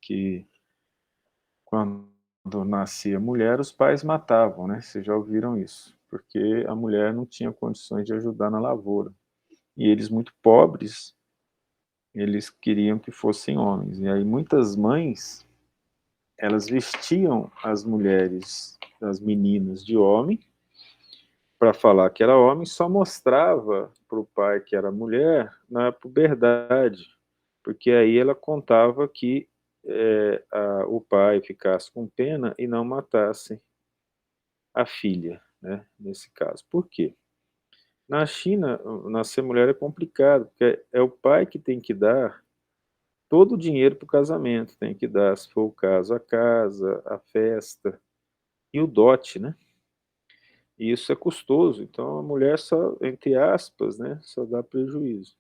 que quando nascia mulher, os pais matavam, né? Vocês já ouviram isso? Porque a mulher não tinha condições de ajudar na lavoura. E eles, muito pobres, eles queriam que fossem homens. E aí muitas mães, elas vestiam as mulheres, as meninas de homem, para falar que era homem, só mostrava para o pai que era mulher na puberdade, porque aí ela contava que o pai ficasse com pena e não matasse a filha, né, nesse caso. Por quê? Na China, nascer mulher é complicado, porque é o pai que tem que dar todo o dinheiro para o casamento, tem que dar, se for o caso, a casa, a festa e o dote, né? E isso é custoso, então a mulher só, entre aspas, né, só dá prejuízo.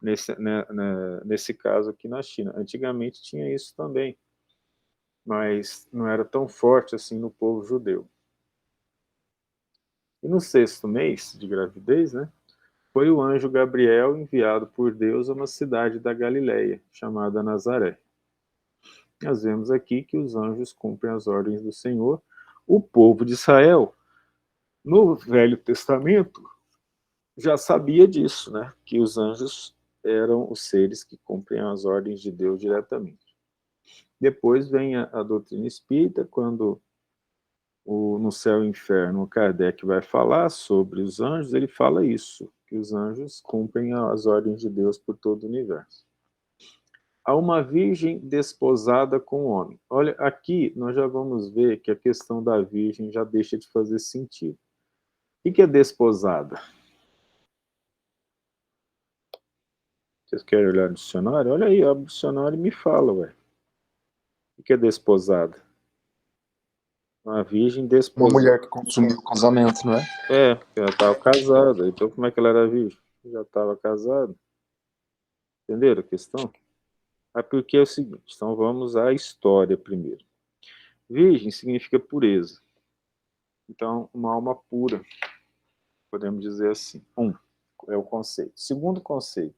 Nesse caso aqui na China. Antigamente tinha isso também, mas não era tão forte assim no povo judeu. E no sexto mês de gravidez, né, foi o anjo Gabriel enviado por Deus a uma cidade da Galileia, chamada Nazaré. Nós vemos aqui que os anjos cumprem as ordens do Senhor. O povo de Israel, no Velho Testamento, já sabia disso, né? Que os anjos eram os seres que cumprem as ordens de Deus diretamente. Depois vem a doutrina espírita, quando no Céu e Inferno o Kardec vai falar sobre os anjos, ele fala isso, que os anjos cumprem as ordens de Deus por todo o universo. Há uma virgem desposada com o homem. Olha, aqui nós já vamos ver que a questão da virgem já deixa de fazer sentido. O que é desposada? Vocês querem olhar no dicionário? Olha aí, abre o dicionário e me fala, ué. O que é desposada? Uma virgem Uma desposada. mulher que consumiu o casamento, não é? Ela estava casada. Então como é que ela era virgem? Já estava casada. Entenderam a questão? É porque é o seguinte, então vamos à história primeiro. Virgem significa pureza. Então, uma alma pura, podemos dizer assim. É o conceito. Segundo conceito,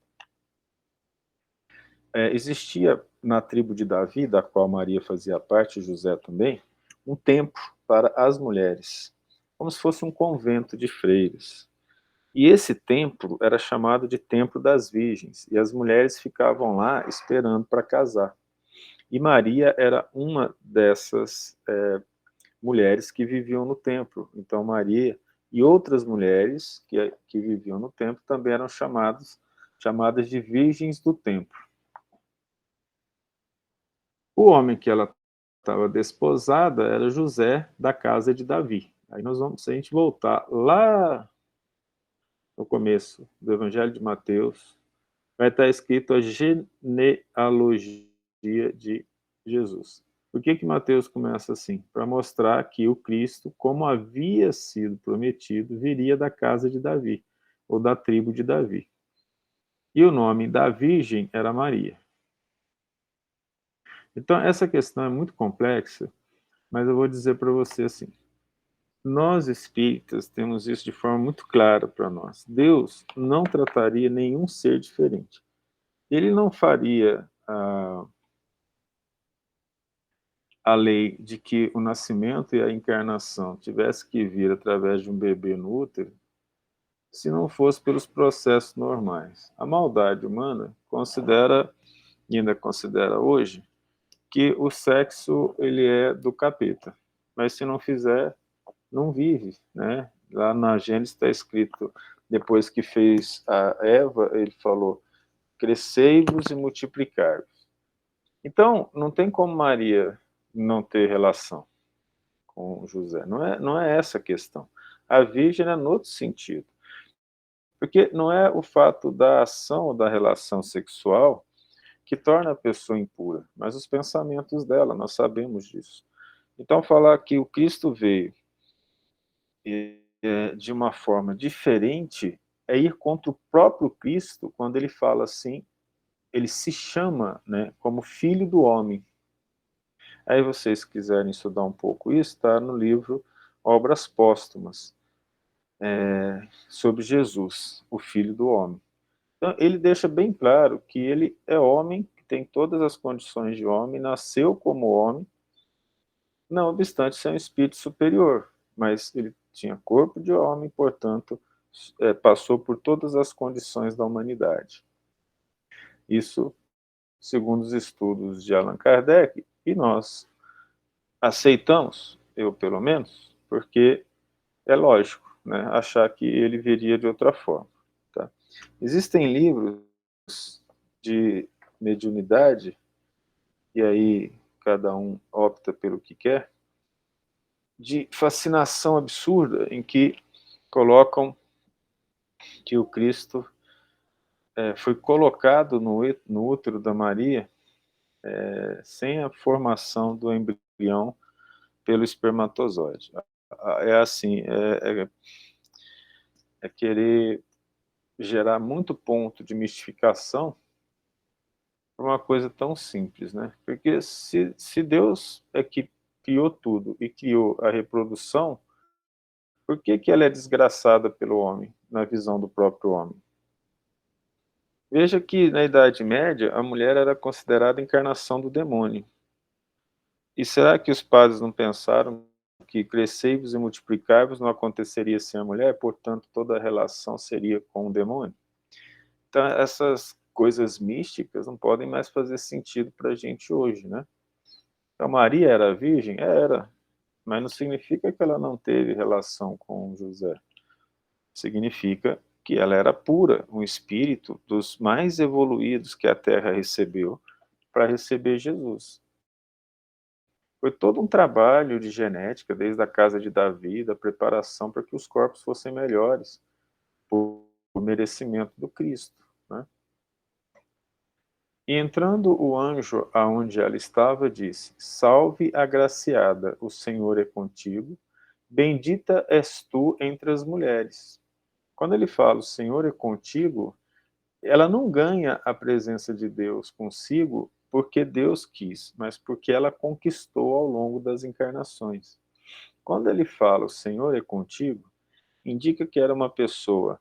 existia na tribo de Davi, da qual Maria fazia parte, José também, um templo para as mulheres, como se fosse um convento de freiras. E esse templo era chamado de Templo das Virgens, e as mulheres ficavam lá esperando para casar. E Maria era uma dessas mulheres que viviam no templo. Então Maria e outras mulheres que viviam no templo também eram chamadas de virgens do templo. O homem que ela estava desposada era José, da casa de Davi. Aí nós vamos, se a gente voltar lá no começo do Evangelho de Mateus, vai estar escrito a genealogia de Jesus. Por que Mateus começa assim? Para mostrar que o Cristo, como havia sido prometido, viria da casa de Davi, ou da tribo de Davi. E o nome da virgem era Maria. Então, essa questão é muito complexa, mas eu vou dizer para você assim, nós espíritas temos isso de forma muito clara para nós. Deus não trataria nenhum ser diferente. Ele não faria a lei de que o nascimento e a encarnação tivesse que vir através de um bebê no útero, se não fosse pelos processos normais. A maldade humana considera, e ainda considera hoje, que o sexo ele é do capeta. Mas se não fizer, não vive, né? Lá na Gênesis está escrito, depois que fez a Eva, ele falou, crescei-vos e multiplicai-vos. Então, não tem como Maria não ter relação com José. Não é essa a questão. A virgem é no outro sentido. Porque não é o fato da ação ou da relação sexual que torna a pessoa impura, mas os pensamentos dela, nós sabemos disso. Então, falar que o Cristo veio de uma forma diferente é ir contra o próprio Cristo quando ele fala assim, ele se chama, né, como Filho do Homem. Aí vocês quiserem estudar um pouco isso, está no livro Obras Póstumas, sobre Jesus, o Filho do Homem. Então, ele deixa bem claro que ele é homem, que tem todas as condições de homem, nasceu como homem, não obstante ser um espírito superior, mas ele tinha corpo de homem, portanto, passou por todas as condições da humanidade. Isso segundo os estudos de Allan Kardec, e nós aceitamos, eu pelo menos, porque é lógico, né, achar que ele viria de outra forma. Tá? Existem livros de mediunidade, e aí cada um opta pelo que quer, de fascinação absurda, em que colocam que o Cristo foi colocado no útero da Maria sem a formação do embrião pelo espermatozoide. É assim, é querer gerar muito ponto de mistificação por uma coisa tão simples, né? Porque se Deus é que criou tudo e criou a reprodução, por que que ela é desgraçada pelo homem, na visão do próprio homem? Veja que na Idade Média a mulher era considerada a encarnação do demônio. E será que os padres não pensaram que crescei-vos e multiplicai-vos não aconteceria sem a mulher, portanto toda a relação seria com o demônio? Então essas coisas místicas não podem mais fazer sentido para a gente hoje, né? Então Maria era virgem? Era, mas não significa que ela não teve relação com José. Significa que ela era pura, um espírito dos mais evoluídos que a Terra recebeu para receber Jesus. Foi todo um trabalho de genética, desde a casa de Davi, da preparação para que os corpos fossem melhores, por merecimento do Cristo, né? E entrando o anjo aonde ela estava, disse: Salve, agraciada, o Senhor é contigo, bendita és tu entre as mulheres. Quando ele fala o Senhor é contigo, ela não ganha a presença de Deus consigo porque Deus quis, mas porque ela conquistou ao longo das encarnações. Quando ele fala o Senhor é contigo, indica que era uma pessoa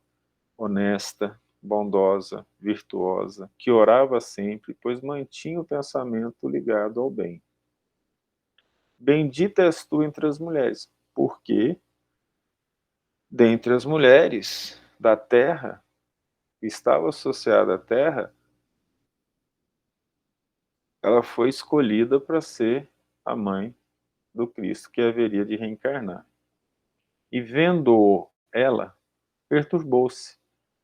honesta, bondosa, virtuosa, que orava sempre, pois mantinha o pensamento ligado ao bem. Bendita és tu entre as mulheres, porque dentre as mulheres da terra, que estava associada à terra, ela foi escolhida para ser a mãe do Cristo que haveria de reencarnar. E vendo ela, perturbou-se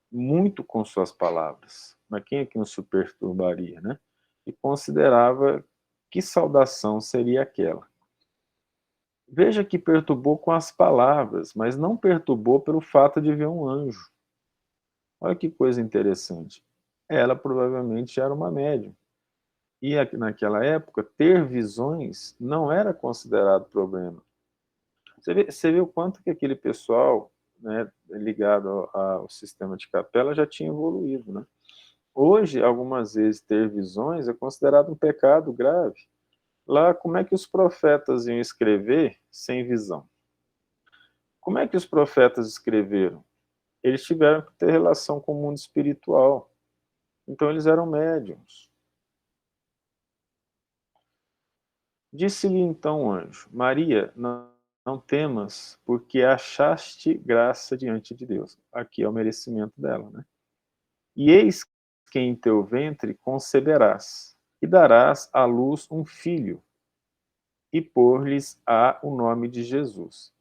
muito com suas palavras. Mas quem é que não se perturbaria, né? E considerava que saudação seria aquela. Veja que perturbou com as palavras, mas não perturbou pelo fato de ver um anjo. Olha que coisa interessante. Ela provavelmente era uma médium. E naquela época, ter visões não era considerado problema. Você vê o quanto que aquele pessoal, né, ligado ao sistema de capela já tinha evoluído, né? Hoje, algumas vezes, ter visões é considerado um pecado grave. Lá, como é que os profetas iam escrever sem visão? Como é que os profetas escreveram? Eles tiveram que ter relação com o mundo espiritual. Então, eles eram médiums. Disse-lhe então o anjo: Maria, não temas, porque achaste graça diante de Deus. Aqui é o merecimento dela, né? E eis que em teu ventre conceberás, e darás à luz um filho, e pôr-lhes-á o nome de Jesus.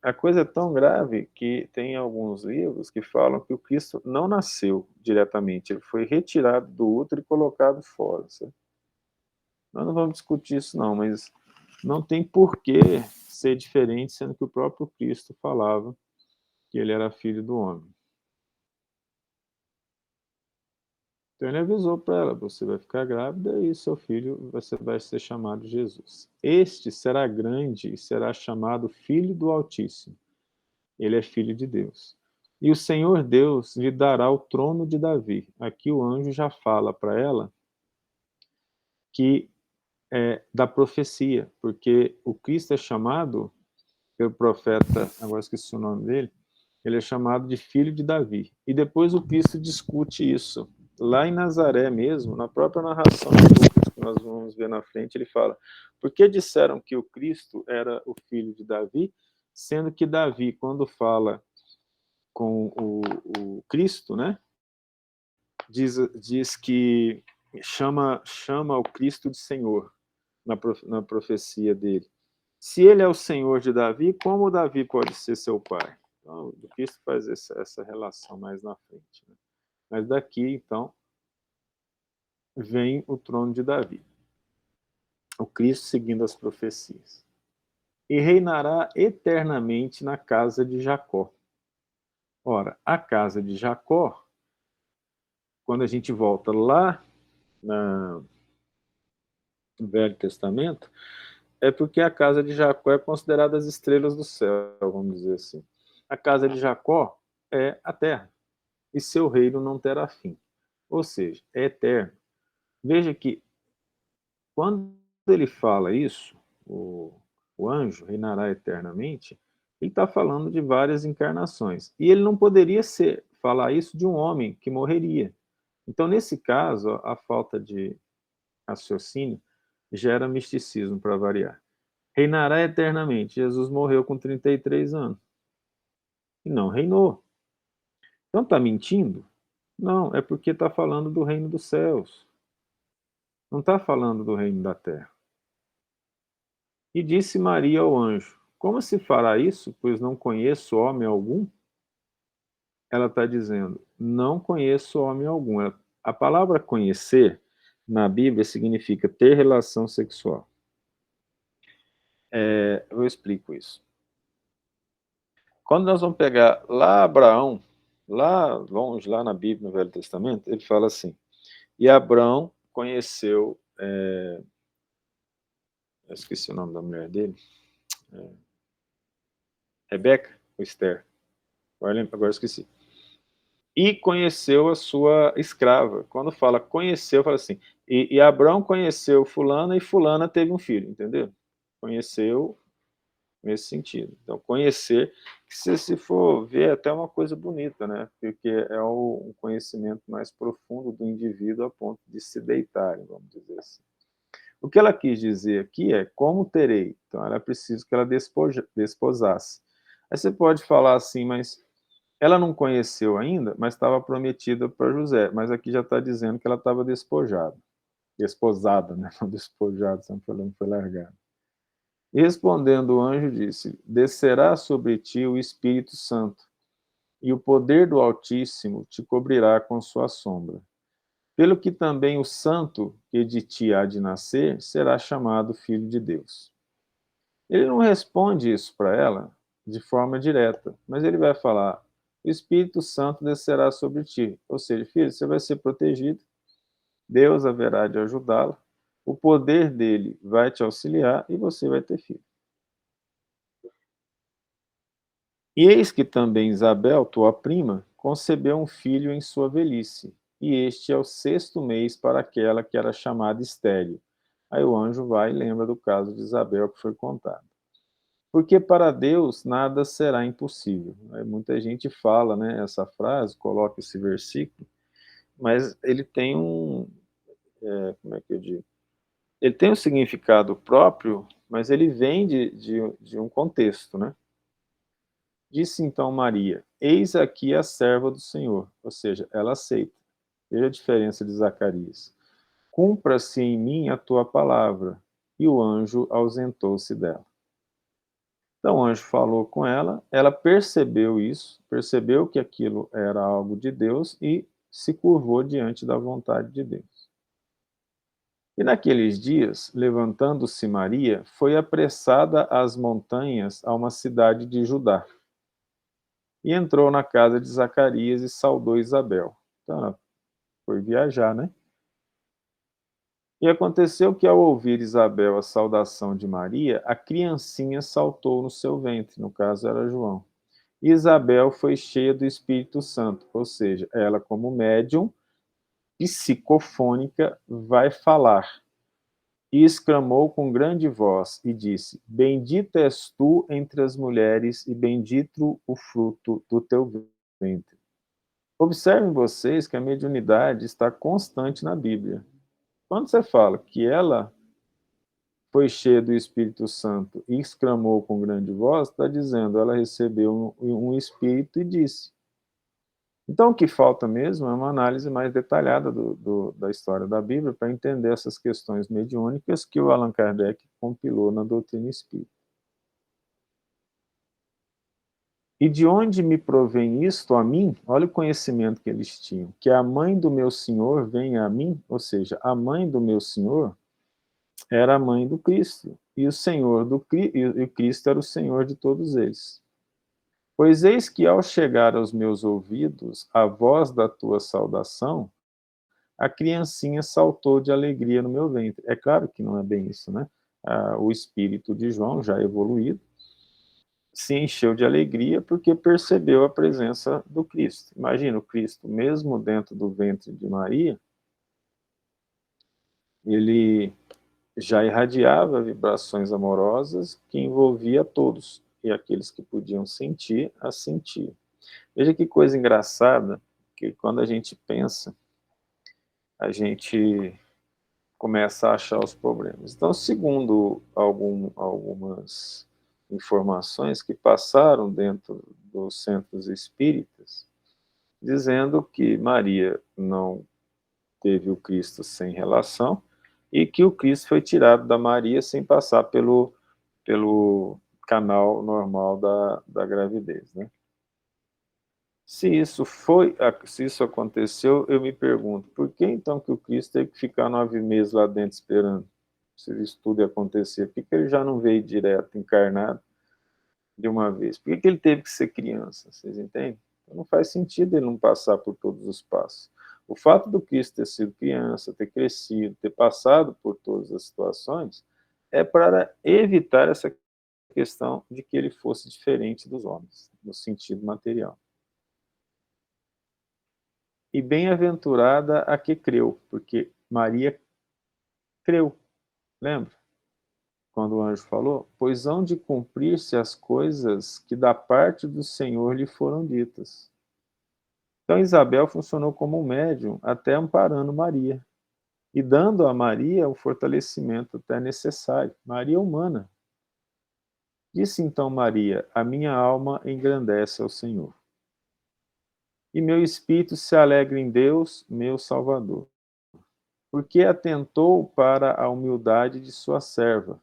A coisa é tão grave que tem alguns livros que falam que o Cristo não nasceu diretamente, ele foi retirado do útero e colocado fora. Sabe? Nós não vamos discutir isso não, mas não tem por que ser diferente, sendo que o próprio Cristo falava que ele era filho do homem. Então ele avisou para ela: você vai ficar grávida e seu filho vai ser chamado Jesus. Este será grande e será chamado Filho do Altíssimo. Ele é filho de Deus. E o Senhor Deus lhe dará o trono de Davi. Aqui o anjo já fala para ela que da profecia, porque o Cristo é chamado pelo profeta, agora esqueci o nome dele, ele é chamado de filho de Davi. E depois o Cristo discute isso Lá em Nazaré mesmo, na própria narração de Lucas, que nós vamos ver na frente, ele fala: por que disseram que o Cristo era o filho de Davi, sendo que Davi, quando fala com o Cristo, né, diz que chama o Cristo de Senhor na profecia dele. Se ele é o Senhor de Davi, como Davi pode ser seu pai? Então, o Cristo faz essa relação mais na frente. Né? Mas daqui, então, vem o trono de Davi, o Cristo seguindo as profecias. E reinará eternamente na casa de Jacó. Ora, a casa de Jacó, quando a gente volta lá no Velho Testamento, é porque a casa de Jacó é considerada as estrelas do céu, vamos dizer assim. A casa de Jacó é a terra, e seu reino não terá fim. Ou seja, é eterno. Veja que, quando ele fala isso, o anjo reinará eternamente, ele está falando de várias encarnações. E ele não poderia falar isso de um homem que morreria. Então, nesse caso, a falta de raciocínio gera misticismo, para variar. Reinará eternamente. Jesus morreu com 33 anos. E não reinou. Então está mentindo? Não, é porque está falando do reino dos céus. Não está falando do reino da terra. E disse Maria ao anjo: como se fará isso, pois não conheço homem algum? Ela está dizendo: não conheço homem algum. A palavra conhecer, na Bíblia, significa ter relação sexual. Eu explico isso. Quando nós vamos pegar lá Abraão, lá longe, lá na Bíblia, no Velho Testamento, ele fala assim: e Abraão conheceu, eu esqueci o nome da mulher dele, Rebeca ou Esther, agora esqueci. E conheceu a sua escrava. Quando fala conheceu, fala assim, e Abraão conheceu fulana e fulana teve um filho, entendeu? Conheceu nesse sentido. Então, conhecer, que se for ver, é até uma coisa bonita, né? Porque é um conhecimento mais profundo do indivíduo a ponto de se deitarem, vamos dizer assim. O que ela quis dizer aqui é como terei. Então, era preciso que ela desposasse. Aí você pode falar assim, mas ela não conheceu ainda, mas estava prometida para José. Mas aqui já está dizendo que ela estava despojada. Desposada, né? Não despojada, se não foi largada. E respondendo o anjo, disse: descerá sobre ti o Espírito Santo, e o poder do Altíssimo te cobrirá com sua sombra. Pelo que também o santo que de ti há de nascer será chamado Filho de Deus. Ele não responde isso para ela de forma direta, mas ele vai falar: o Espírito Santo descerá sobre ti. Ou seja, filho, você vai ser protegido, Deus haverá de ajudá-lo, o poder dele vai te auxiliar e você vai ter filho. E eis que também Isabel, tua prima, concebeu um filho em sua velhice, e este é o 6º mês para aquela que era chamada estéril. Aí o anjo vai e lembra do caso de Isabel que foi contado. Porque para Deus nada será impossível. Aí muita gente fala, né, essa frase, coloca esse versículo, mas ele tem como é que eu digo? Ele tem um significado próprio, mas ele vem de um contexto, né? Disse então Maria: eis aqui a serva do Senhor. Ou seja, ela aceita. Veja a diferença de Zacarias. Cumpra-se em mim a tua palavra. E o anjo ausentou-se dela. Então o anjo falou com ela percebeu isso, percebeu que aquilo era algo de Deus e se curvou diante da vontade de Deus. E naqueles dias, levantando-se Maria, foi apressada às montanhas a uma cidade de Judá. E entrou na casa de Zacarias e saudou Isabel. Então, ela foi viajar, né? E aconteceu que, ao ouvir Isabel a saudação de Maria, a criancinha saltou no seu ventre, no caso era João. E Isabel foi cheia do Espírito Santo, ou seja, ela, como médium psicofônica, vai falar. E exclamou com grande voz e disse: bendita és tu entre as mulheres, e bendito o fruto do teu ventre. Observem vocês que a mediunidade está constante na Bíblia. Quando você fala que ela foi cheia do Espírito Santo e exclamou com grande voz, está dizendo, ela recebeu um Espírito e disse. Então, o que falta mesmo é uma análise mais detalhada da história da Bíblia para entender essas questões mediúnicas que o Allan Kardec compilou na doutrina espírita. E de onde me provém isto a mim? Olha o conhecimento que eles tinham. Que a mãe do meu Senhor venha a mim, ou seja, a mãe do meu Senhor era a mãe do Cristo, e o Senhor e o Cristo era o Senhor de todos eles. Pois eis que ao chegar aos meus ouvidos a voz da tua saudação, a criancinha saltou de alegria no meu ventre. É claro que não é bem isso, né? O espírito de João, já evoluído, se encheu de alegria porque percebeu a presença do Cristo. Imagina, o Cristo, mesmo dentro do ventre de Maria, ele já irradiava vibrações amorosas que envolvia todos, e aqueles que podiam sentir, a sentir. Veja que coisa engraçada, que quando a gente pensa, a gente começa a achar os problemas. Então, segundo algumas informações que passaram dentro dos centros espíritas, dizendo que Maria não teve o Cristo sem relação e que o Cristo foi tirado da Maria sem passar pelo canal normal da gravidez, né? Se isso aconteceu, eu me pergunto, por que então que o Cristo teve que ficar 9 meses lá dentro esperando? Se isso tudo ia acontecer, por que ele já não veio direto, encarnado, de uma vez? Por que ele teve que ser criança? Vocês entendem? Então, não faz sentido ele não passar por todos os passos. O fato do Cristo ter sido criança, ter crescido, ter passado por todas as situações, é para evitar essa questão de que ele fosse diferente dos homens, no sentido material. E bem-aventurada a que creu, porque Maria creu. Lembra? Quando o anjo falou, pois hão de cumprir-se as coisas que da parte do Senhor lhe foram ditas. Então Isabel funcionou como um médium, até amparando Maria, e dando a Maria o fortalecimento até necessário. Maria humana. Disse então Maria, a minha alma engrandece ao Senhor. E meu espírito se alegra em Deus, meu Salvador, porque atentou para a humildade de sua serva.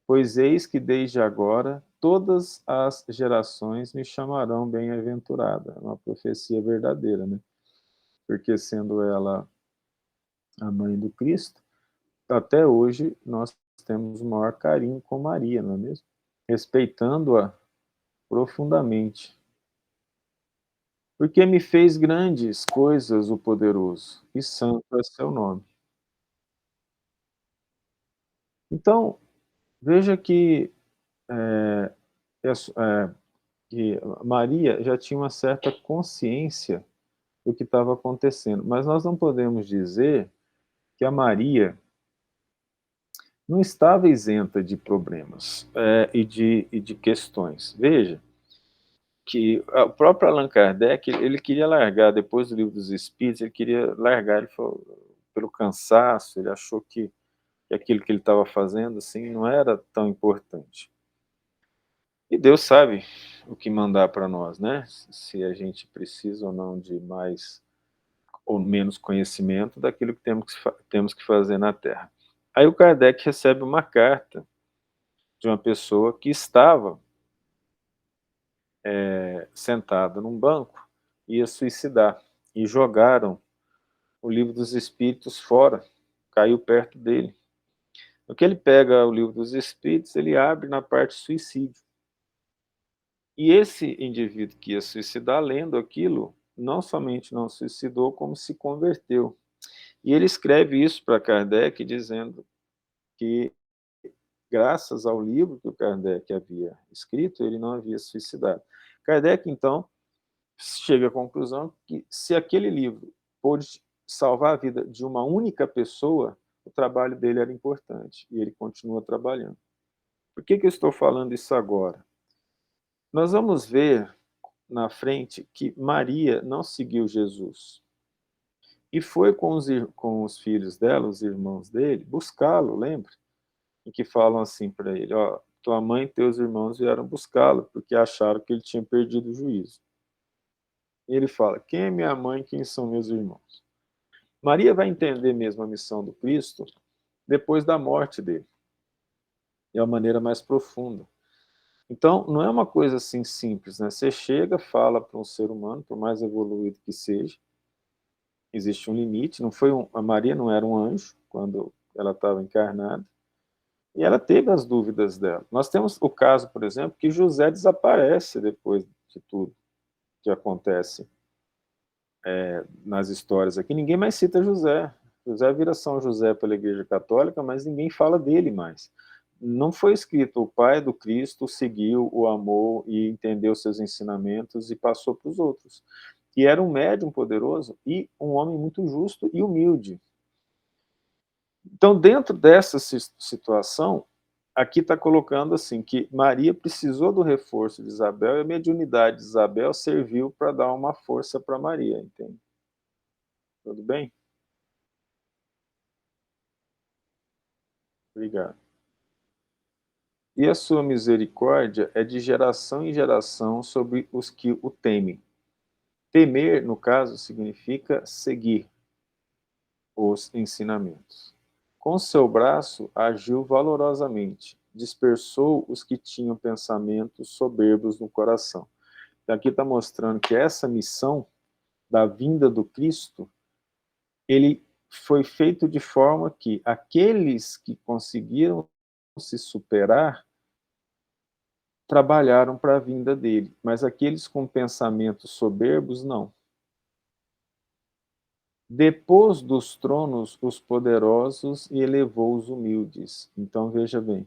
Pois eis que desde agora todas as gerações me chamarão bem-aventurada. É uma profecia verdadeira, né? Porque sendo ela a mãe do Cristo, até hoje nós temos o maior carinho com Maria, não é mesmo? Respeitando-a profundamente. Porque me fez grandes coisas o poderoso, e santo é seu nome. Então, veja é, que Maria já tinha uma certa consciência do que estava acontecendo, mas nós não podemos dizer que a Maria não estava isenta de problemas e de questões. Veja que o próprio Allan Kardec, ele queria largar, depois do Livro dos Espíritos, ele queria largar, ele falou, pelo cansaço, ele achou que aquilo que ele estava fazendo assim, não era tão importante. E Deus sabe o que mandar para nós, né? Se a gente precisa ou não de mais ou menos conhecimento daquilo que temos que fazer na Terra. Aí o Kardec recebe uma carta de uma pessoa que estava sentada num banco e ia suicidar. E jogaram o Livro dos Espíritos fora, caiu perto dele. No que ele pega o Livro dos Espíritos, ele abre na parte suicídio. E esse indivíduo que ia suicidar, lendo aquilo, não somente não suicidou, como se converteu. E ele escreve isso para Kardec, dizendo que, graças ao livro que o Kardec havia escrito, ele não havia suicidado. Kardec, então, chega à conclusão que, se aquele livro pôde salvar a vida de uma única pessoa, o trabalho dele era importante, e ele continua trabalhando. Por que eu estou falando isso agora? Nós vamos ver na frente que Maria não seguiu Jesus e foi com os filhos dela, os irmãos dele, buscá-lo, lembra? E que falam assim para ele, ó, tua mãe e teus irmãos vieram buscá-lo porque acharam que ele tinha perdido o juízo. E ele fala, quem é minha mãe, quem são meus irmãos? Maria vai entender mesmo a missão do Cristo depois da morte dele, de uma maneira mais profunda. Então, não é uma coisa assim simples, né? Você chega, fala para um ser humano, por mais evoluído que seja, existe um limite. Não foi a Maria não era um anjo quando ela estava encarnada, e ela teve as dúvidas dela. Nós temos o caso, por exemplo, que José desaparece depois de tudo que acontece nas histórias aqui. Ninguém mais cita José. José vira São José pela Igreja Católica, mas ninguém fala dele mais. Não foi escrito, o pai do Cristo seguiu, o amou e entendeu seus ensinamentos e passou para os outros. E era um médium poderoso e um homem muito justo e humilde. Então, dentro dessa situação, aqui está colocando assim, que Maria precisou do reforço de Isabel e a mediunidade de Isabel serviu para dar uma força para Maria, entende? Tudo bem? Obrigado. E a sua misericórdia é de geração em geração sobre os que o temem. Temer, no caso, significa seguir os ensinamentos. Com seu braço agiu valorosamente, dispersou os que tinham pensamentos soberbos no coração. Então, aqui está mostrando que essa missão da vinda do Cristo, ele foi feito de forma que aqueles que conseguiram se superar trabalharam para a vinda dele, mas aqueles com pensamentos soberbos, não. Depôs dos tronos os poderosos e elevou os humildes. Então, veja bem,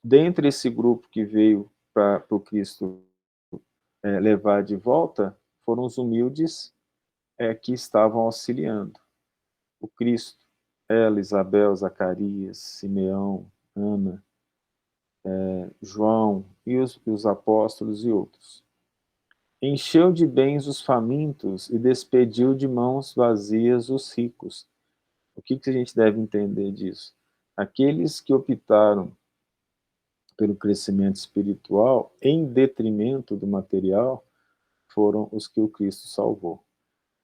dentre esse grupo que veio para o Cristo levar de volta, foram os humildes que estavam auxiliando o Cristo. Ela, Isabel, Zacarias, Simeão, Ana, João e os apóstolos e outros. Encheu de bens os famintos e despediu de mãos vazias os ricos. O que a gente deve entender disso? Aqueles que optaram pelo crescimento espiritual em detrimento do material foram os que o Cristo salvou.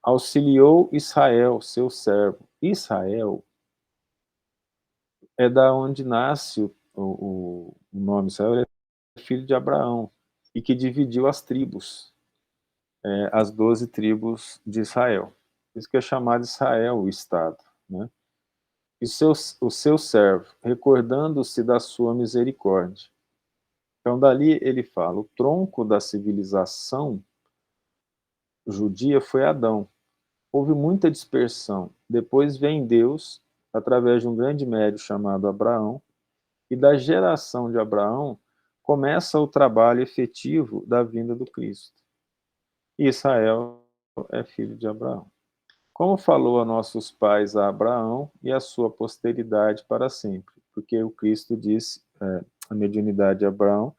Auxiliou Israel, seu servo. Israel é da onde nasce o nome Israel, ele é filho de Abraão, e que dividiu as tribos, as 12 tribos de Israel. Por isso que é chamado Israel o Estado, né? E o seu servo, recordando-se da sua misericórdia. Então, dali ele fala, o tronco da civilização judia foi Adão. Houve muita dispersão. Depois vem Deus, através de um grande médio chamado Abraão, e da geração de Abraão começa o trabalho efetivo da vinda do Cristo. E Israel é filho de Abraão. Como falou a nossos pais a Abraão e a sua posteridade para sempre, porque o Cristo disse, a mediunidade de Abraão,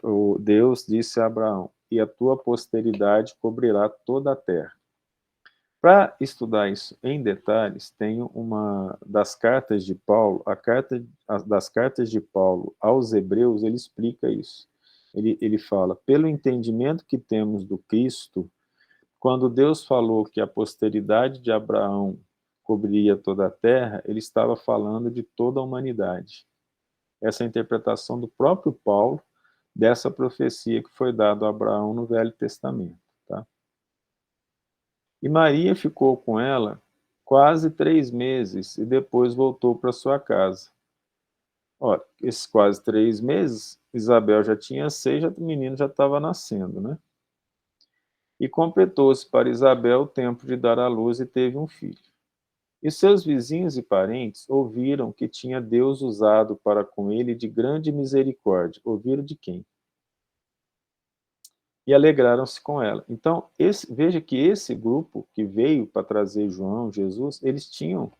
o Deus disse a Abraão, e a tua posteridade cobrirá toda a terra. Para estudar isso em detalhes, tenho uma das cartas de Paulo, das cartas de Paulo aos Hebreus, ele explica isso. Ele fala, pelo entendimento que temos do Cristo, quando Deus falou que a posteridade de Abraão cobriria toda a terra, ele estava falando de toda a humanidade. Essa é a interpretação do próprio Paulo dessa profecia que foi dada a Abraão no Velho Testamento. Tá? E Maria ficou com ela quase 3 meses e depois voltou para sua casa. Ora, esses quase 3 meses, Isabel já tinha 6, o menino já estava nascendo, né? E completou-se para Isabel o tempo de dar à luz e teve um filho. E seus vizinhos e parentes ouviram que tinha Deus usado para com ele de grande misericórdia. Ouviram de quem? E alegraram-se com ela. Então, veja que esse grupo que veio para trazer João, Jesus, eles tinham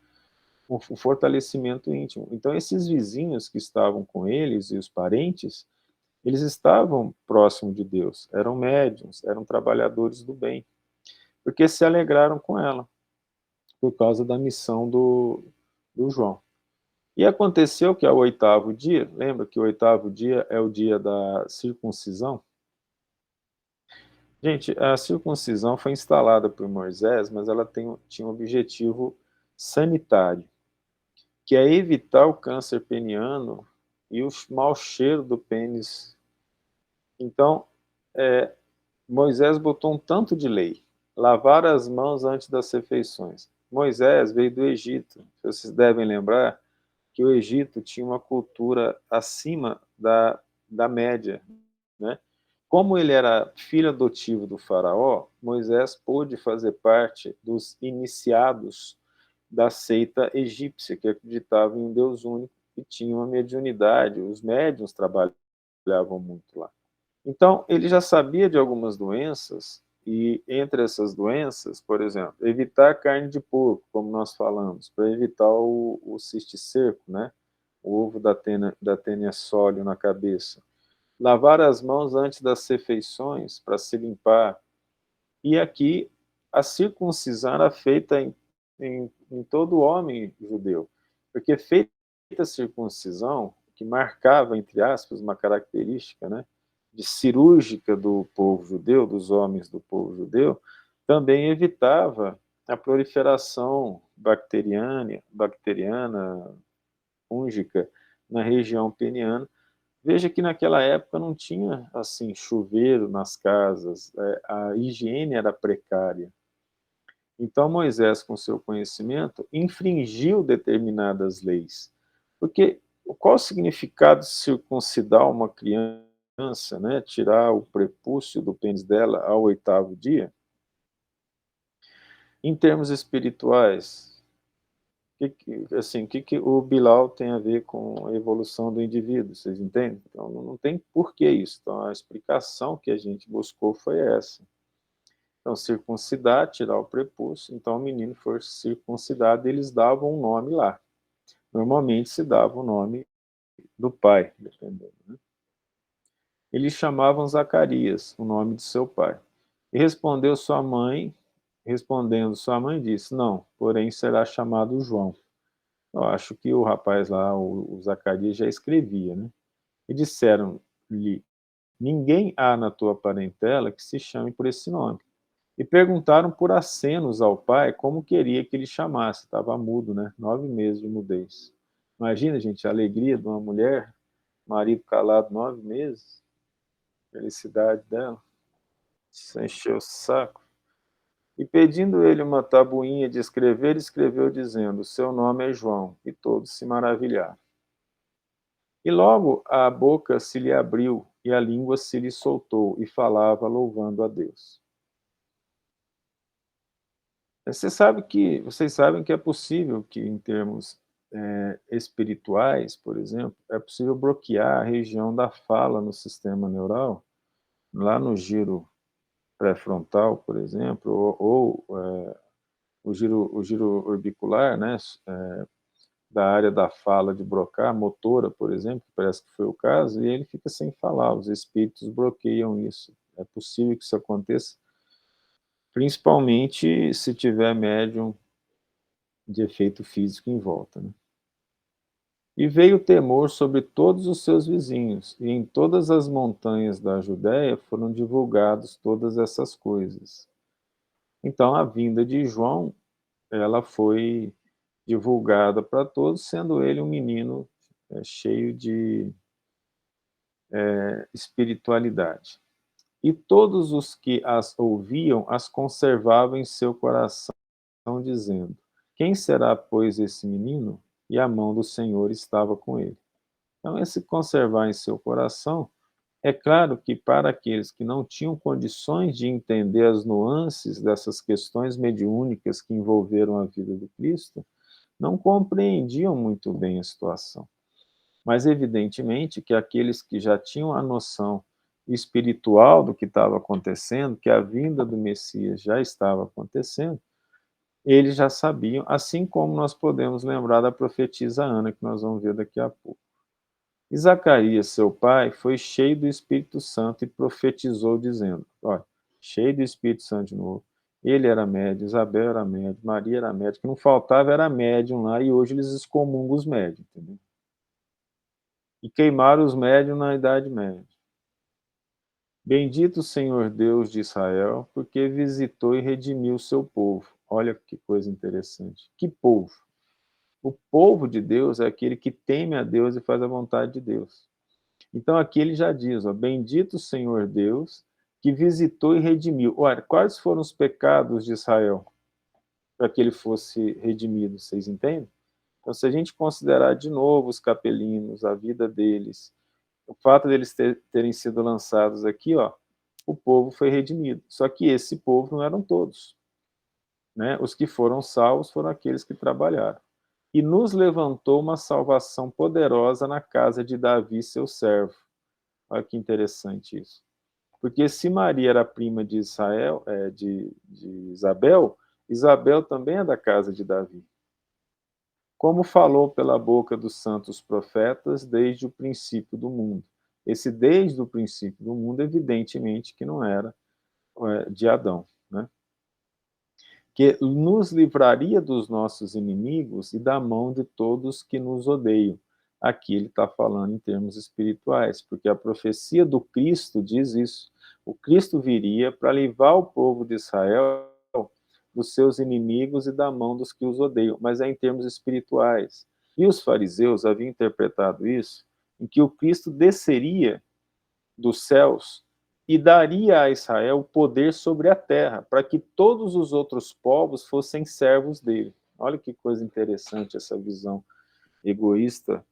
um fortalecimento íntimo. Então, esses vizinhos que estavam com eles e os parentes Eles estavam próximo de Deus, eram médiuns, eram trabalhadores do bem, porque se alegraram com ela, por causa da missão do João. E aconteceu que ao oitavo dia, lembra que o oitavo dia é o dia da circuncisão? Gente, a circuncisão foi instalada por Moisés, mas ela tinha um objetivo sanitário, que é evitar o câncer peniano e o mau cheiro do pênis. Então, é, Moisés botou um tanto de lei. Lavar as mãos antes das refeições. Moisés veio do Egito. Vocês devem lembrar que o Egito tinha uma cultura acima da média, né? Como ele era filho adotivo do faraó, Moisés pôde fazer parte dos iniciados da seita egípcia, que acreditava em um Deus único e tinha uma mediunidade. Os médiuns trabalhavam muito lá. Então, ele já sabia de algumas doenças, e entre essas doenças, por exemplo, evitar carne de porco, como nós falamos, para evitar o cisticerco, né? O ovo da tênia sólio na cabeça. Lavar as mãos antes das refeições, para se limpar. E aqui, a circuncisão era feita em todo homem judeu, porque feita a circuncisão, que marcava, entre aspas, uma característica, né, de cirúrgica do povo judeu, dos homens do povo judeu, também evitava a proliferação bacteriana, fúngica, na região peniana. Veja que naquela época não tinha assim chuveiro nas casas, a higiene era precária. Então Moisés, com seu conhecimento, infringiu determinadas leis. Porque qual o significado de circuncidar uma criança, né, tirar o prepúcio do pênis dela ao oitavo dia? Em termos espirituais, que o Bilal tem a ver com a evolução do indivíduo, vocês entendem? Então, não tem por que isso. Então, a explicação que a gente buscou foi essa. Então, circuncidar, tirar o prepúcio. Então, o menino foi circuncidado e eles davam um nome lá. Normalmente se dava o nome do pai, dependendo, né? Eles chamavam Zacarias, o nome de seu pai. E respondendo sua mãe, disse: Não, porém será chamado João. Eu acho que o rapaz lá, o Zacarias, já escrevia, né? E disseram-lhe: Ninguém há na tua parentela que se chame por esse nome. E perguntaram por acenos ao pai como queria que ele chamasse. Estava mudo, né? 9 meses de mudez. Imagina, gente, a alegria de uma mulher, marido calado 9 meses, felicidade dela. Isso encheu o saco. E pedindo ele uma tabuinha de escrever, escreveu dizendo: Seu nome é João. E todos se maravilharam. E logo a boca se lhe abriu e a língua se lhe soltou e falava louvando a Deus. Vocês sabem que é possível que, em termos espirituais, por exemplo, é possível bloquear a região da fala no sistema neural, lá no giro pré-frontal, por exemplo, o giro orbicular, né, da área da fala de Broca, motora, por exemplo, que parece que foi o caso, e ele fica sem falar, os espíritos bloqueiam isso. É possível que isso aconteça, principalmente se tiver médium de efeito físico em volta, né? E veio temor sobre todos os seus vizinhos, e em todas as montanhas da Judéia foram divulgadas todas essas coisas. Então a vinda de João, ela foi divulgada para todos, sendo ele um menino cheio de espiritualidade. E todos os que as ouviam as conservavam em seu coração, dizendo: Quem será, pois, esse menino? E a mão do Senhor estava com ele. Então, esse conservar em seu coração, é claro que para aqueles que não tinham condições de entender as nuances dessas questões mediúnicas que envolveram a vida do Cristo, não compreendiam muito bem a situação. Mas, evidentemente, que aqueles que já tinham a noção espiritual do que estava acontecendo, que a vinda do Messias já estava acontecendo, eles já sabiam, assim como nós podemos lembrar da profetisa Ana, que nós vamos ver daqui a pouco. E Zacarias, seu pai, foi cheio do Espírito Santo e profetizou, dizendo: olha, cheio do Espírito Santo de novo. Ele era médium, Isabel era médium, Maria era médium, o que não faltava era médium lá, e hoje eles excomungam os médiums, entendeu? E queimaram os médiums na Idade Média. Bendito o Senhor Deus de Israel, porque visitou e redimiu o seu povo. Olha que coisa interessante. Que povo? O povo de Deus é aquele que teme a Deus e faz a vontade de Deus. Então aqui ele já diz, ó, bendito o Senhor Deus, que visitou e redimiu. Olha, quais foram os pecados de Israel para que ele fosse redimido, vocês entendem? Então, se a gente considerar de novo os capelinos, a vida deles, o fato deles terem sido lançados aqui, ó, o povo foi redimido. Só que esse povo não eram todos, né? Os que foram salvos foram aqueles que trabalharam. E nos levantou uma salvação poderosa na casa de Davi, seu servo. Olha que interessante isso. Porque se Maria era prima de Israel, de Isabel, Isabel também é da casa de Davi. Como falou pela boca dos santos profetas desde o princípio do mundo. Esse desde o princípio do mundo, evidentemente que não era de Adão, né? Que nos livraria dos nossos inimigos e da mão de todos que nos odeiam. Aqui ele está falando em termos espirituais, porque a profecia do Cristo diz isso. O Cristo viria para livrar o povo de Israel dos seus inimigos e da mão dos que os odeiam, mas é em termos espirituais. E os fariseus haviam interpretado isso em que o Cristo desceria dos céus e daria a Israel poder sobre a terra, para que todos os outros povos fossem servos dele. Olha que coisa interessante essa visão egoísta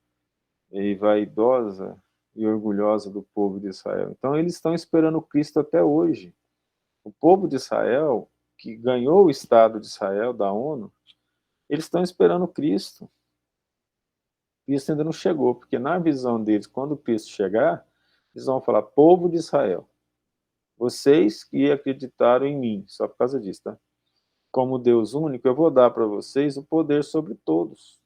e vaidosa e orgulhosa do povo de Israel. Então eles estão esperando Cristo até hoje. O povo de Israel, que ganhou o Estado de Israel da ONU, eles estão esperando Cristo. Cristo ainda não chegou, porque na visão deles, quando Cristo chegar, eles vão falar, povo de Israel, vocês que acreditaram em mim, só por causa disso, tá? Como Deus único, eu vou dar para vocês o poder sobre todos.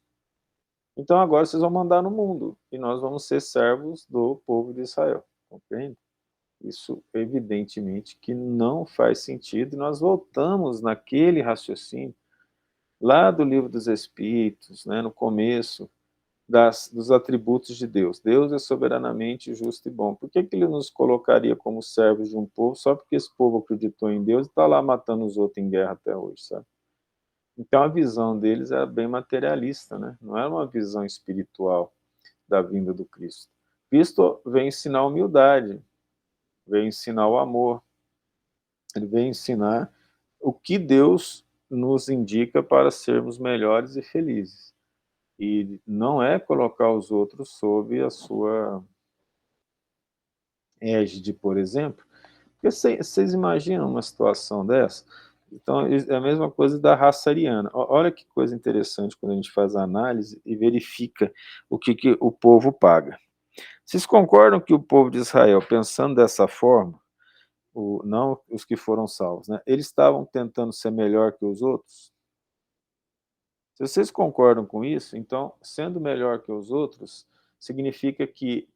Então agora vocês vão mandar no mundo, e nós vamos ser servos do povo de Israel, compreende? Isso, evidentemente, que não faz sentido, e nós voltamos naquele raciocínio, lá do livro dos Espíritos, né, no começo, dos atributos de Deus. Deus é soberanamente justo e bom. Por que ele nos colocaria como servos de um povo só porque esse povo acreditou em Deus e está lá matando os outros em guerra até hoje, sabe? Então a visão deles era bem materialista, né? Não era uma visão espiritual da vinda do Cristo. Cristo vem ensinar a humildade, vem ensinar o amor, ele vem ensinar o que Deus nos indica para sermos melhores e felizes. E não é colocar os outros sob a sua égide, por exemplo. Porque vocês imaginam uma situação dessa? Então, é a mesma coisa da raça ariana. Olha que coisa interessante quando a gente faz a análise e verifica o que o povo paga. Vocês concordam que o povo de Israel, pensando dessa forma, não os que foram salvos, né? Eles estavam tentando ser melhor que os outros? Se vocês concordam com isso, então, sendo melhor que os outros, significa que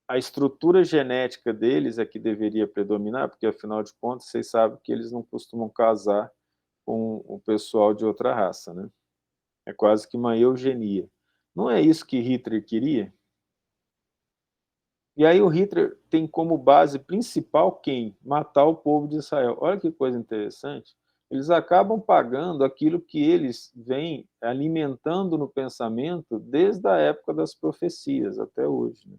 a estrutura genética deles é que deveria predominar, porque, afinal de contas, vocês sabem que eles não costumam casar com o pessoal de outra raça, né? É quase que uma eugenia. Não é isso que Hitler queria? E aí o Hitler tem como base principal quem? Matar o povo de Israel. Olha que coisa interessante. Eles acabam pagando aquilo que eles vêm alimentando no pensamento desde a época das profecias até hoje, né?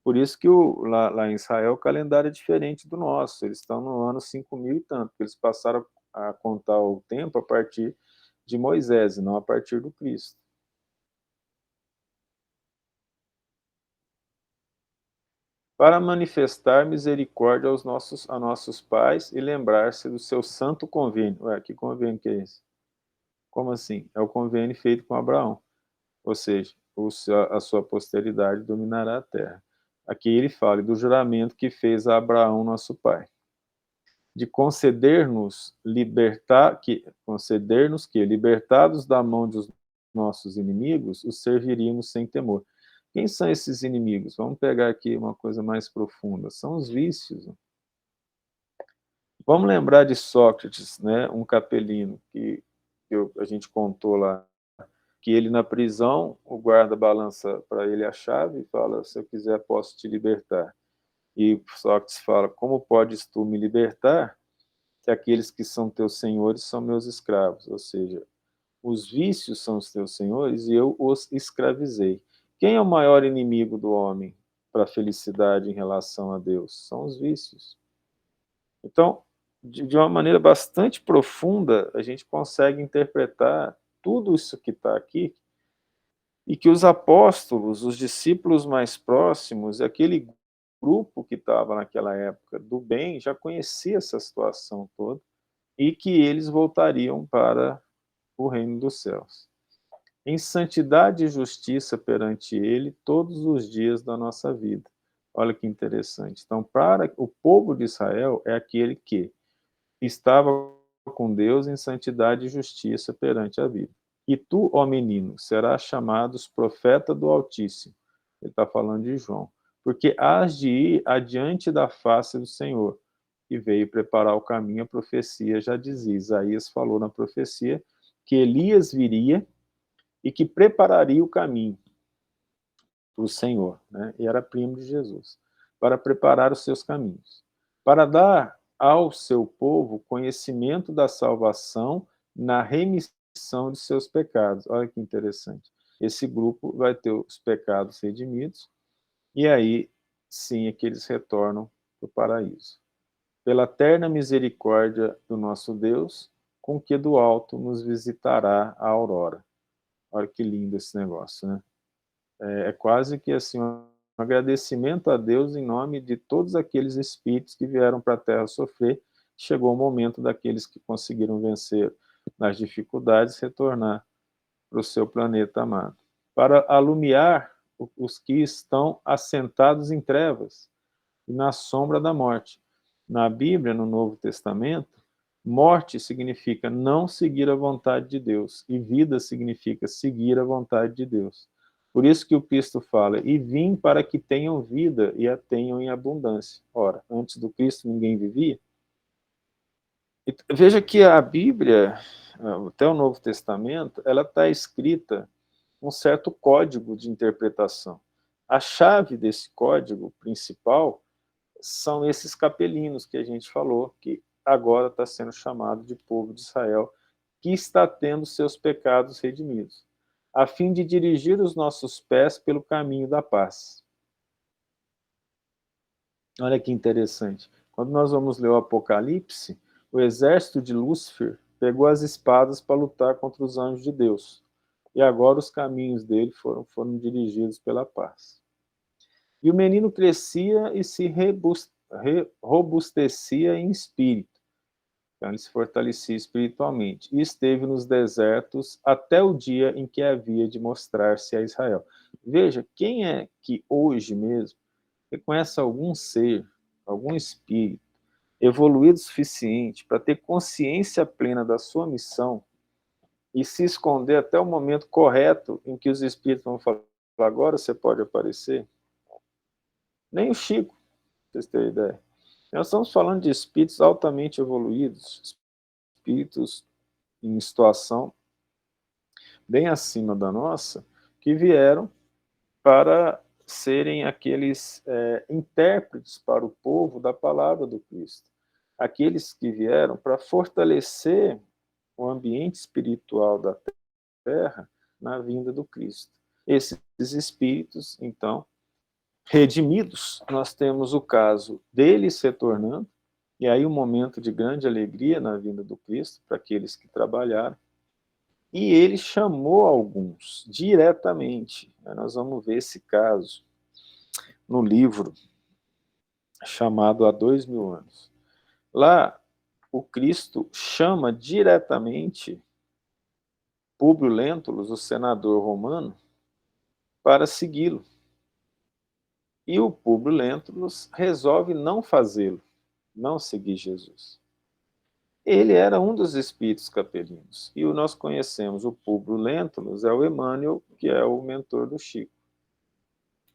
Por isso que lá em Israel o calendário é diferente do nosso. Eles estão no ano 5.000 e tanto, porque eles passaram a contar o tempo a partir de Moisés, e não a partir do Cristo. Para manifestar misericórdia a nossos pais e lembrar-se do seu santo convênio. Ué, que convênio que é esse? Como assim? É o convênio feito com Abraão. Ou seja, a sua posteridade dominará a terra. Aqui ele fala do juramento que fez a Abraão, nosso pai, de conceder-nos que, libertados da mão dos nossos inimigos, os serviríamos sem temor. Quem são esses inimigos? Vamos pegar aqui uma coisa mais profunda. São os vícios. Vamos lembrar de Sócrates, né, um capelino que a gente contou lá, que ele na prisão, o guarda balança para ele a chave e fala, se eu quiser posso te libertar. E Sócrates fala, como podes tu me libertar, que aqueles que são teus senhores são meus escravos, ou seja, os vícios são os teus senhores e eu os escravizei. Quem é o maior inimigo do homem para a felicidade em relação a Deus? São os vícios. Então, de uma maneira bastante profunda, a gente consegue interpretar tudo isso que está aqui e que os apóstolos, os discípulos mais próximos, aquele grupo que estava naquela época do bem, já conhecia essa situação toda e que eles voltariam para o reino dos céus. Em santidade e justiça perante ele todos os dias da nossa vida. Olha que interessante. Então, para o povo de Israel é aquele que estava com Deus em santidade e justiça perante a vida. E tu, ó menino, serás chamado profeta do Altíssimo. Ele está falando de João. Porque hás de ir adiante da face do Senhor, que veio preparar o caminho, a profecia já dizia. Isaías falou na profecia que Elias viria e que prepararia o caminho para o Senhor, né? E era primo de Jesus, para preparar os seus caminhos, para dar ao seu povo conhecimento da salvação na remissão de seus pecados. Olha que interessante. Esse grupo vai ter os pecados redimidos, e aí sim é que eles retornam para o paraíso. Pela terna misericórdia do nosso Deus, com que do alto nos visitará a aurora. Olha que lindo esse negócio, né? É quase que assim um agradecimento a Deus em nome de todos aqueles espíritos que vieram para a Terra sofrer. Chegou o momento daqueles que conseguiram vencer nas dificuldades retornar para o seu planeta amado, para alumiar os que estão assentados em trevas e na sombra da morte. Na Bíblia, no Novo Testamento, morte significa não seguir a vontade de Deus, e vida significa seguir a vontade de Deus. Por isso que o Cristo fala, e vim para que tenham vida e a tenham em abundância. Ora, antes do Cristo ninguém vivia. E veja que a Bíblia, até o Novo Testamento, ela está escrita um certo código de interpretação. A chave desse código principal são esses capelinos que a gente falou, que agora está sendo chamado de povo de Israel, que está tendo seus pecados redimidos, a fim de dirigir os nossos pés pelo caminho da paz. Olha que interessante. Quando nós vamos ler o Apocalipse, o exército de Lúcifer pegou as espadas para lutar contra os anjos de Deus. E agora os caminhos dele foram dirigidos pela paz. E o menino crescia e se robustecia em espírito. Então ele se fortalecia espiritualmente. E esteve nos desertos até o dia em que havia de mostrar-se a Israel. Veja, quem é que hoje mesmo reconhece algum ser, algum espírito, evoluído o suficiente para ter consciência plena da sua missão e se esconder até o momento correto em que os espíritos vão falar, agora você pode aparecer? Nem o Chico, para vocês terem ideia. Nós estamos falando de espíritos altamente evoluídos, espíritos em situação bem acima da nossa, que vieram para serem aqueles intérpretes para o povo da palavra do Cristo. Aqueles que vieram para fortalecer o ambiente espiritual da Terra na vinda do Cristo. Esses espíritos, então, redimidos, nós temos o caso deles retornando, e aí um momento de grande alegria na vinda do Cristo, para aqueles que trabalharam, e ele chamou alguns diretamente. Nós vamos ver esse caso no livro chamado Há 2000 anos. Lá, o Cristo chama diretamente Públio Lentulus, o senador romano, para segui-lo. E o Públio Lentulus resolve não fazê-lo, não seguir Jesus. Ele era um dos espíritos capelinos. E nós conhecemos o Públio Lentulus, é o Emmanuel, que é o mentor do Chico.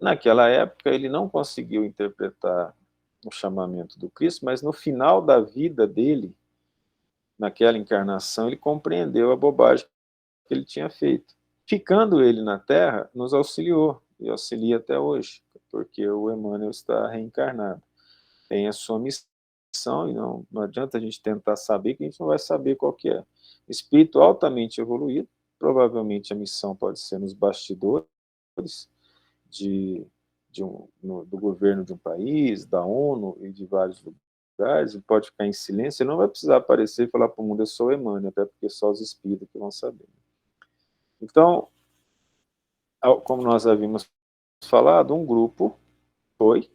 Naquela época, ele não conseguiu interpretar o chamamento do Cristo, mas no final da vida dele, naquela encarnação, ele compreendeu a bobagem que ele tinha feito. Ficando ele na Terra, nos auxiliou, e auxilia até hoje, porque o Emmanuel está reencarnado. Tem a sua missão, e não adianta a gente tentar saber, que a gente não vai saber qual que é. Espírito altamente evoluído, provavelmente a missão pode ser nos bastidores de, do governo de um país, da ONU e de vários lugares, ele pode ficar em silêncio, ele não vai precisar aparecer e falar para o mundo, eu sou Emmanuel, até porque só os espíritos que vão saber. Então, como nós havíamos falado, um grupo foi,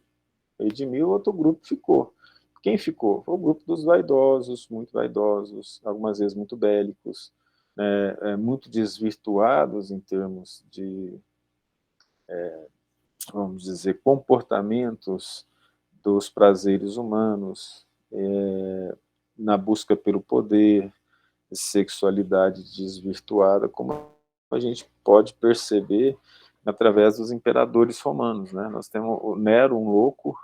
redimiu, outro grupo ficou. Quem ficou? Foi o grupo dos vaidosos, muito vaidosos, algumas vezes muito bélicos, né, muito desvirtuados em termos de, vamos dizer, comportamentos dos prazeres humanos, na busca pelo poder, sexualidade desvirtuada, como a gente pode perceber através dos imperadores romanos, né? Nós temos o Nero, um louco,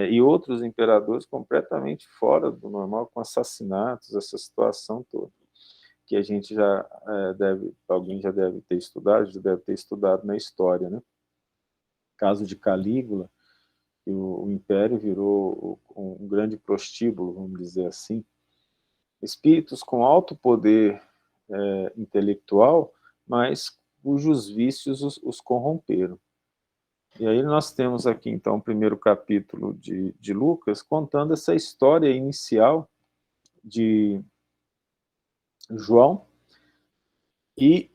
e outros imperadores completamente fora do normal, com assassinatos, essa situação toda, que a gente já alguém já deve ter estudado, já deve ter estudado na história, né? Caso de Calígula, que o império virou um grande prostíbulo, vamos dizer assim. Espíritos com alto poder intelectual, mas cujos vícios os corromperam. E aí nós temos aqui, então, o primeiro capítulo de Lucas, contando essa história inicial de João e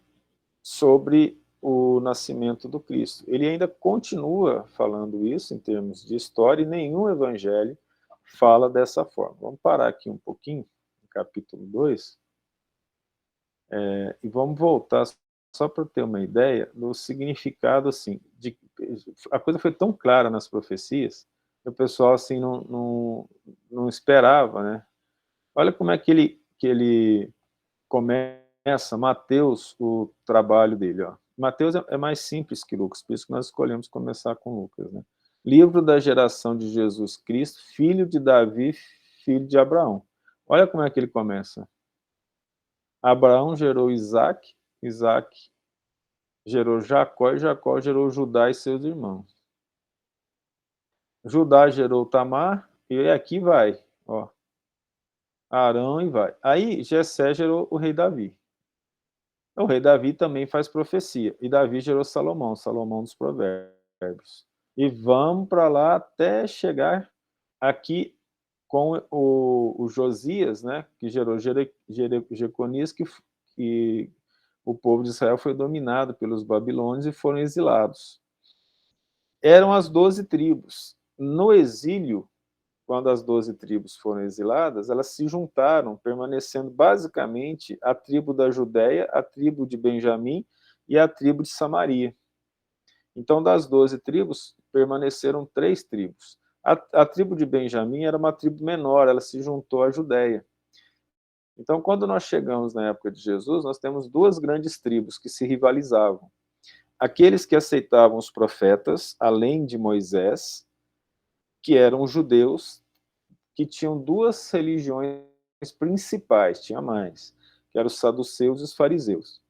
sobre o nascimento do Cristo. Ele ainda continua falando isso em termos de história, e nenhum evangelho fala dessa forma. Vamos parar aqui um pouquinho, no capítulo 2, e vamos voltar só para ter uma ideia do significado, assim, a coisa foi tão clara nas profecias, que o pessoal, assim, não esperava, né? Olha como é que ele começa, Mateus, o trabalho dele, ó. Mateus é mais simples que Lucas, por isso que nós escolhemos começar com Lucas, né? Livro da geração de Jesus Cristo, filho de Davi, filho de Abraão. Olha como é que ele começa. Abraão gerou Isaac, Isaac gerou Jacó, e Jacó gerou Judá e seus irmãos. Judá gerou Tamar, e aqui vai, ó, Arão e vai. Aí Jessé gerou o rei Davi. O rei Davi também faz profecia, e Davi gerou Salomão, Salomão dos provérbios. E vamos para lá até chegar aqui com o Josias, né, que gerou Jeconias, que o povo de Israel foi dominado pelos babilônios e foram exilados. Eram as 12 tribos. No exílio, quando as 12 tribos foram exiladas, elas se juntaram, permanecendo basicamente a tribo da Judéia, a tribo de Benjamim e a tribo de Samaria. Então, das 12 tribos, permaneceram 3 tribos. A tribo de Benjamim era uma tribo menor, ela se juntou à Judéia. Então, quando nós chegamos na época de Jesus, nós temos 2 grandes tribos que se rivalizavam. Aqueles que aceitavam os profetas, além de Moisés, que eram judeus, que tinham 2 religiões principais, tinha mais, que eram os saduceus e os fariseus.